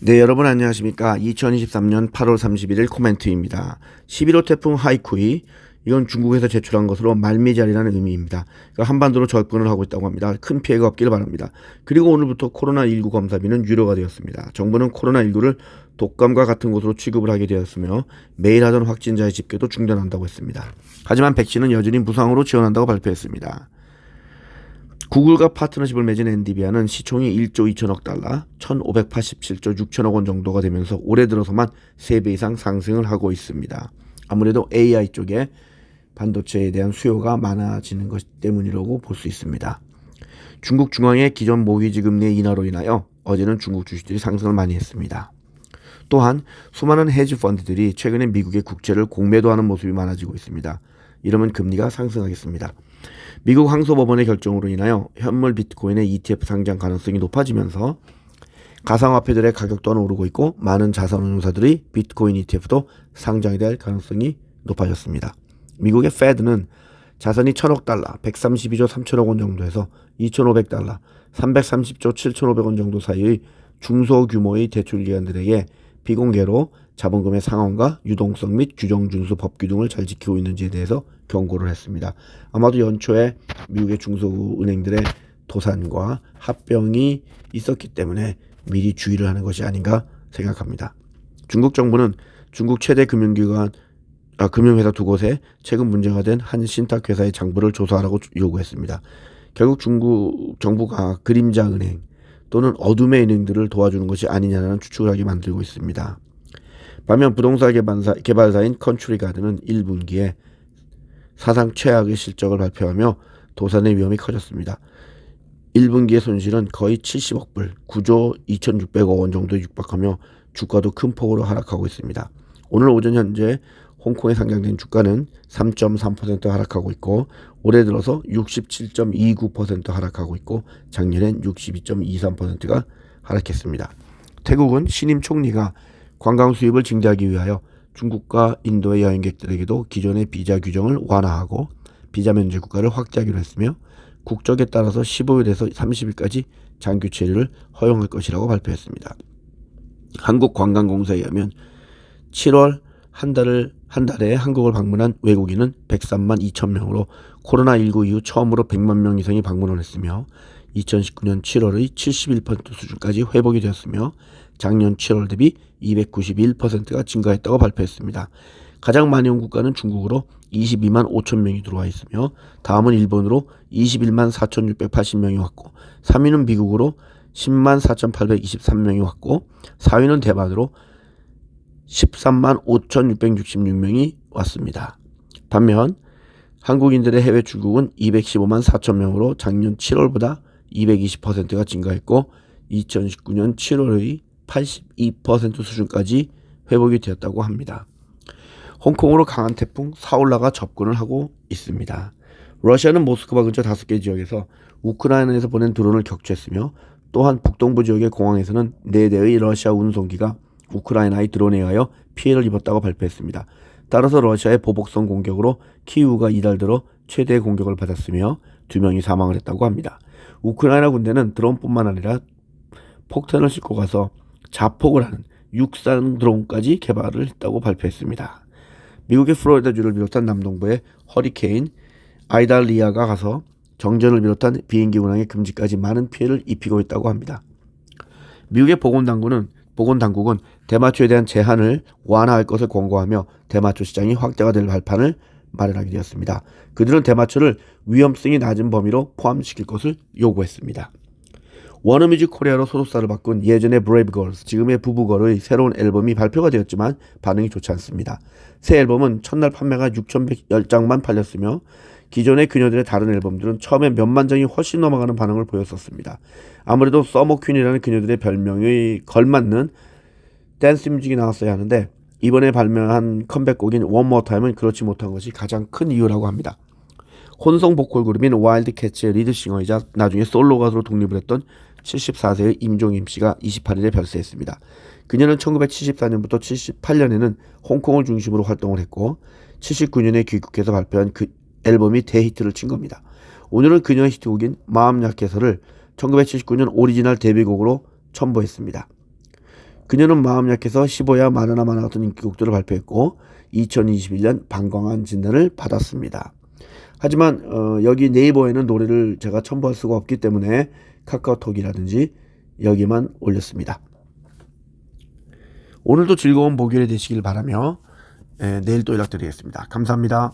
네, 여러분 안녕하십니까. 2023년 8월 31일 코멘트입니다. 11호 태풍 하이쿠이, 이건 중국에서 제출한 것으로 말미잘이라는 의미입니다. 그러니까 한반도로 접근을 하고 있다고 합니다. 큰 피해가 없기를 바랍니다. 그리고 오늘부터 코로나19 검사비는 유료가 되었습니다. 정부는 코로나19를 독감과 같은 것으로 취급을 하게 되었으며 매일 하던 확진자의 집계도 중단한다고 했습니다. 하지만 백신은 여전히 무상으로 지원한다고 발표했습니다. 구글과 파트너십을 맺은 엔비디아는 시총이 1조 2천억 달러, 1,587조 6천억 원 정도가 되면서 올해 들어서만 3배 이상 상승을 하고 있습니다. 아무래도 AI 쪽에 반도체에 대한 수요가 많아지는 것 때문이라고 볼 수 있습니다. 중국 중앙의 기존 모기지 금리의 인하로 인하여 어제는 중국 주식들이 상승을 많이 했습니다. 또한 수많은 헤지 펀드들이 최근에 미국의 국채를 공매도하는 모습이 많아지고 있습니다. 이러면 금리가 상승하겠습니다. 미국 항소법원의 결정으로 인하여 현물 비트코인의 ETF 상장 가능성이 높아지면서 가상화폐들의 가격 또한 오르고 있고 많은 자산운용사들이 비트코인 ETF도 상장이 될 가능성이 높아졌습니다. 미국의 페드는 자산이 1,000억 달러, 132조 3천억 원 정도에서 2,500달러, 330조 7,500원 정도 사이의 중소규모의 대출기관들에게 비공개로 자본금의 상황과 유동성 및 규정 준수 법규 등을 잘 지키고 있는지에 대해서 경고를 했습니다. 아마도 연초에 미국의 중소은행들의 도산과 합병이 있었기 때문에 미리 주의를 하는 것이 아닌가 생각합니다. 중국 정부는 중국 최대 금융회사 두 곳에 최근 문제가 된 한 신탁회사의 장부를 조사하라고 요구했습니다. 결국 중국 정부가 그림자 은행 또는 어둠의 은행들을 도와주는 것이 아니냐는 추측을 하게 만들고 있습니다. 반면 부동산 개발사인 컨츄리 가든은 1분기에 사상 최악의 실적을 발표하며 도산의 위험이 커졌습니다. 1분기의 손실은 거의 70억 불, 9조 2,600억 원 정도에 육박하며 주가도 큰 폭으로 하락하고 있습니다. 오늘 오전 현재 홍콩에 상장된 주가는 3.3% 하락하고 있고 올해 들어서 67.29% 하락하고 있고 작년엔 62.23%가 하락했습니다. 태국은 신임 총리가 관광 수입을 증대하기 위하여 중국과 인도의 여행객들에게도 기존의 비자 규정을 완화하고 비자 면제 국가를 확대하기로 했으며 국적에 따라서 15일에서 30일까지 장기 체류를 허용할 것이라고 발표했습니다. 한국관광공사에 의하면 7월 한 달에 한국을 방문한 외국인은 103만 2천 명으로 코로나19 이후 처음으로 100만 명 이상이 방문을 했으며 2019년 7월의 71% 수준까지 회복이 되었으며 작년 7월 대비 291%가 증가했다고 발표했습니다. 가장 많이 온 국가는 중국으로 22만 5천 명이 들어와 있으며 다음은 일본으로 21만 4,680명이 왔고 3위는 미국으로 10만 4,823명이 왔고 4위는 대만으로 13만 5,666명이 왔습니다. 반면 한국인들의 해외 출국은 215만 4천 명으로 작년 7월보다 220%가 증가했고 2019년 7월의 82% 수준까지 회복이 되었다고 합니다. 홍콩으로 강한 태풍 사울라가 접근을 하고 있습니다. 러시아는 모스크바 근처 5개 지역에서 우크라이나에서 보낸 드론을 격추했으며 또한 북동부 지역의 공항에서는 4대의 러시아 운송기가 우크라이나의 드론에 의하여 피해를 입었다고 발표했습니다. 따라서 러시아의 보복성 공격으로 키이우가 이달 들어 최대 공격을 받았으며 2명이 사망을 했다고 합니다. 우크라이나 군대는 드론뿐만 아니라 폭탄을 싣고 가서 자폭을 하는 육상 드론까지 개발을 했다고 발표했습니다. 미국의 플로리다주를 비롯한 남동부에 허리케인 아이달리아가 가서 정전을 비롯한 비행기 운항의 금지까지 많은 피해를 입히고 있다고 합니다. 미국의 보건당국은 대마초에 대한 제한을 완화할 것을 권고하며 대마초 시장이 확대가 될 발판을 마련하게 되었습니다. 그들은 대마초를 위험성이 낮은 범위로 포함시킬 것을 요구했습니다. 워너뮤직 코리아로 소속사를 바꾼 예전의 브레이브걸스, 지금의 부부걸의 새로운 앨범이 발표가 되었지만 반응이 좋지 않습니다. 새 앨범은 첫날 판매가 6,110장만 팔렸으며 기존의 그녀들의 다른 앨범들은 처음에 몇만 장이 훨씬 넘어가는 반응을 보였었습니다. 아무래도 서머퀸이라는 그녀들의 별명에 걸맞는 댄스 뮤직이 나왔어야 하는데 이번에 발매한 컴백곡인 One More Time은 그렇지 못한 것이 가장 큰 이유라고 합니다. 혼성 보컬 그룹인 와일드캣츠의 리드싱어이자 나중에 솔로 가수로 독립을 했던 74세의 임종임 씨가 28일에 별세했습니다. 그녀는 1974년부터 78년에는 홍콩을 중심으로 활동을 했고 79년에 귀국해서 발표한 그 앨범이 대히트를 친 겁니다. 오늘은 그녀의 히트곡인 마음 약해서를 1979년 오리지널 데뷔곡으로 첨부했습니다. 그녀는 마음 약해서 15야 마나나 마나 같은 인기곡들을 발표했고 2021년 방광한 진단을 받았습니다. 하지만 여기 네이버에는 노래를 제가 첨부할 수가 없기 때문에 카카오톡이라든지 여기만 올렸습니다. 오늘도 즐거운 목요일이 되시길 바라며 내일 또 연락드리겠습니다. 감사합니다.